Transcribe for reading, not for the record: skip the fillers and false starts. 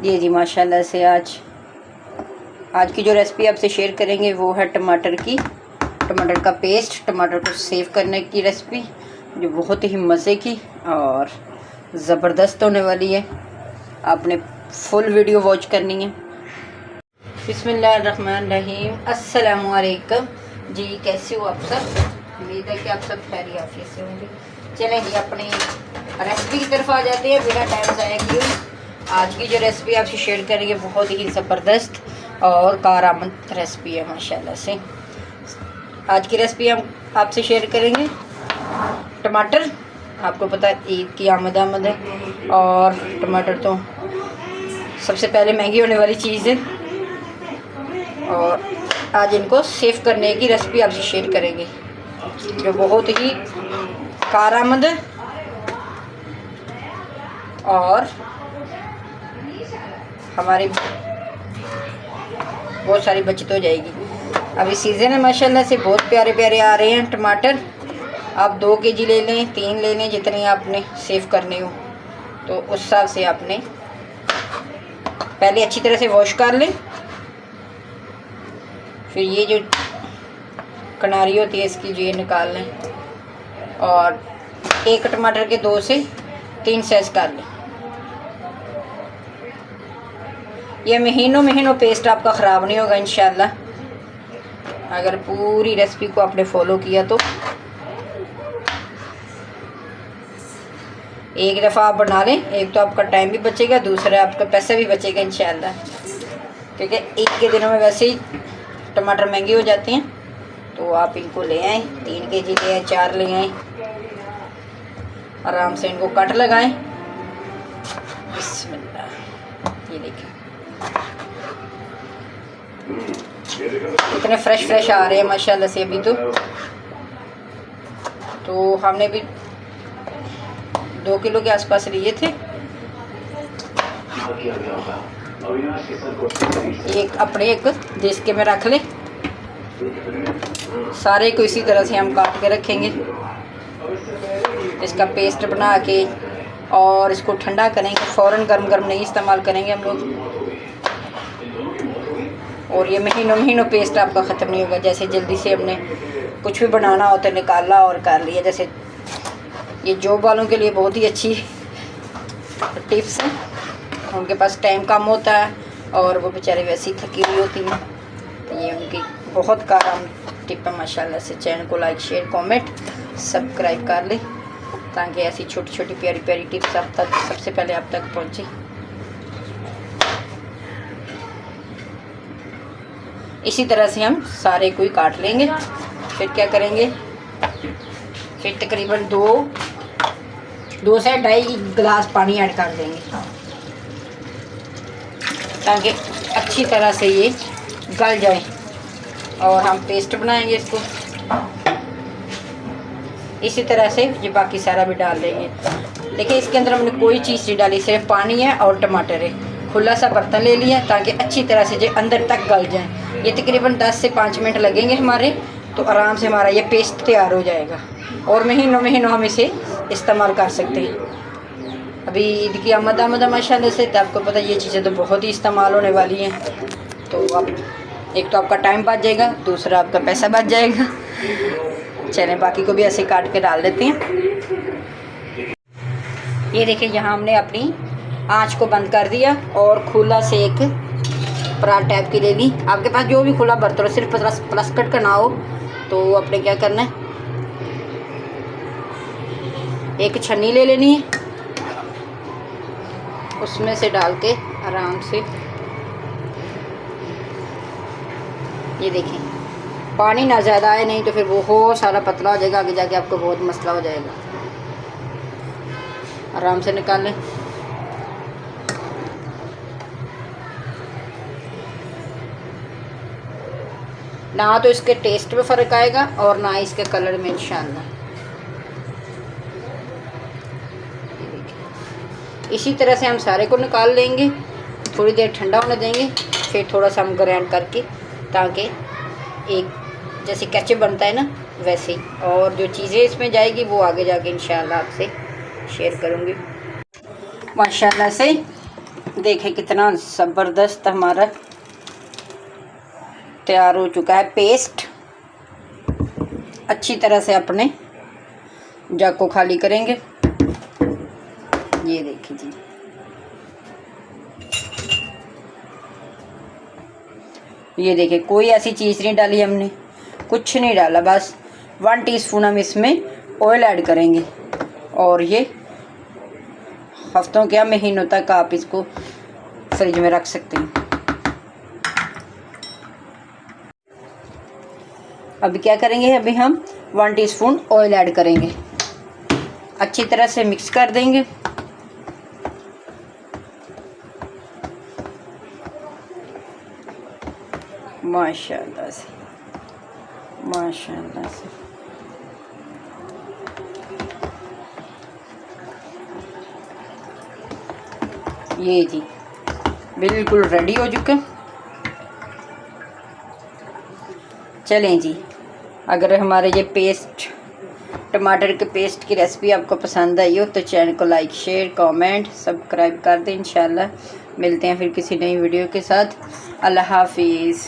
ये जी माशाल्लाह से आज की जो रेसिपी आपसे शेयर करेंगे वो है टमाटर का पेस्ट, टमाटर को सेव करने की रेसिपी जो बहुत ही मज़े की और ज़बरदस्त होने वाली है। आपने फुल वीडियो वॉच करनी है। बिस्मिल्लाहिर्रहमानिर्रहीम, अस्सलामु अलैकुम जी। कैसे हो आप सब? उम्मीद है कि आप सब खैरियत आफियत से होंगे। चलें जी अपनी रेसिपी की तरफ आ जाते हैं बिना टाइम ज़ाया किए। आज की जो रेसिपी आपसे शेयर करेंगे बहुत ही ज़बरदस्त और कारआमद रेसिपी है माशाल्लाह से। आज की रेसिपी हम आपसे शेयर करेंगे टमाटर। आपको पता है ईद की आमद है और टमाटर तो सबसे पहले महंगी होने वाली चीज़ है और आज इनको सेव करने की रेसिपी आपसे शेयर करेंगे जो बहुत ही कारआमद है और हमारी बहुत सारी बचत हो जाएगी। अभी सीज़न है माशाल्लाह से, बहुत प्यारे प्यारे आ रहे हैं टमाटर। आप 2 केजी ले लें, 3 ले लें, जितने आपने सेव करने हो तो उस हिसाब से आपने पहले अच्छी तरह से वॉश कर लें। फिर ये जो किनारी होती है इसकी जो ये निकाल लें और एक टमाटर के 2 से 3 साइज कर लें। ये महीनों पेस्ट आपका ख़राब नहीं होगा इंशाल्लाह, अगर पूरी रेसिपी को आपने फॉलो किया तो। एक दफ़ा आप बना लें, एक तो आपका टाइम भी बचेगा, दूसरा आपका पैसा भी बचेगा इंशाल्लाह, क्योंकि ईद के दिनों में वैसे ही टमाटर महंगे हो जाते हैं। तो आप इनको ले आएँ, 3 केजी ले आएँ, 4 ले आएँ, आराम से इनको कट लगाएं। बिस्मिल्लाह, ये देखिए इतने फ्रेश आ रहे हैं माशाल्लाह से अभी तो हमने भी 2 किलो के आसपास लिए थे। एक डिश के में रख लें, सारे को इसी तरह से हम काट के रखेंगे। इसका पेस्ट बना के और इसको ठंडा करेंगे, फ़ौरन गर्म नहीं इस्तेमाल करेंगे हम लोग। और ये महीनों पेस्ट आपका ख़त्म नहीं होगा। जैसे जल्दी से हमने कुछ भी बनाना होता है निकाला और कर लिया। जैसे ये जॉब वालों के लिए बहुत ही अच्छी टिप्स है, उनके पास टाइम कम होता है और वो बेचारे वैसे ही थकी हुई होती हैं। ये उनकी बहुत कारआमद टिप है माशाल्लाह से। चैनल को लाइक शेयर कमेंट सब्सक्राइब कर लें ताकि ऐसी छोटी छोटी प्यारी प्यारी टिप्स आप तक सबसे पहले आप तक पहुँचे। इसी तरह से हम सारे को ही काट लेंगे। फिर क्या करेंगे, फिर तकरीबन 2 से 2.5 गिलास पानी ऐड कर देंगे ताकि अच्छी तरह से ये गल जाए और हम पेस्ट बनाएंगे इसको। इसी तरह से ये बाकी सारा भी डाल देंगे। देखिए इसके अंदर हमने कोई चीज़ नहीं डाली, सिर्फ पानी है और टमाटर है। खुला सा बर्तन ले लिया ताकि अच्छी तरह से जो अंदर तक गल जाए। ये तकरीबन 10 से 5 मिनट लगेंगे हमारे, तो आराम से हमारा ये पेस्ट तैयार हो जाएगा और महीनों हम इसे इस्तेमाल कर सकते हैं। अभी ईद की आमद माशाल्लाह से, तो आपको पता है ये चीज़ें तो बहुत ही इस्तेमाल होने वाली हैं। तो आप एक तो आपका टाइम बच जाएगा, दूसरा आपका पैसा बच जाएगा। चलें बाकी को भी ऐसे काट के डाल देते हैं। ये देखिए यहाँ हमने अपनी आँच को बंद कर दिया और खुला से एक परात टाइप की ले ली। आपके पास जो भी खुला बर्तन हो, सिर्फ प्लस कट का ना हो, तो आपने क्या करना है, एक छन्नी ले लेनी है, उसमें से डाल के आराम से ये देखिए पानी ना ज़्यादा आए, नहीं तो फिर बहुत सारा पतला हो जाएगा, आगे जाके आपको बहुत मसला हो जाएगा। आराम से निकाल लें। ना तो इसके टेस्ट में फ़र्क आएगा और ना इसके कलर में इंशाल्लाह। इसी तरह से हम सारे को निकाल लेंगे, थोड़ी देर ठंडा होने देंगे, फिर थोड़ा सा हम ग्राइंड करके, ताकि एक जैसे केचप बनता है ना वैसे। और जो चीज़ें इसमें जाएगी वो आगे जाके इंशाल्लाह आपसे शेयर करूँगी। माशाल्लाह से देखें कितना ज़बरदस्त हमारा तैयार हो चुका है पेस्ट। अच्छी तरह से अपने जग को खाली करेंगे। ये देखिए जी, ये देखिए कोई ऐसी चीज़ नहीं डाली हमने, कुछ नहीं डाला, बस 1 टीस्पून हम इसमें ऑयल ऐड करेंगे और ये हफ्तों क्या महीनों तक आप इसको फ्रिज में रख सकते हैं। अभी क्या करेंगे, अभी हम 1 टीस्पून ऑयल ऐड करेंगे, अच्छी तरह से मिक्स कर देंगे। माशाल्लाह से, माशाल्लाह से। ये जी बिल्कुल रेडी हो चुके। चलें जी, अगर हमारे ये पेस्ट, टमाटर के पेस्ट की रेसिपी आपको पसंद आई हो तो चैनल को लाइक, शेयर, कमेंट, सब्सक्राइब कर दें। इंशाल्लाह मिलते हैं फिर किसी नई वीडियो के साथ। अल्लाह हाफिज़।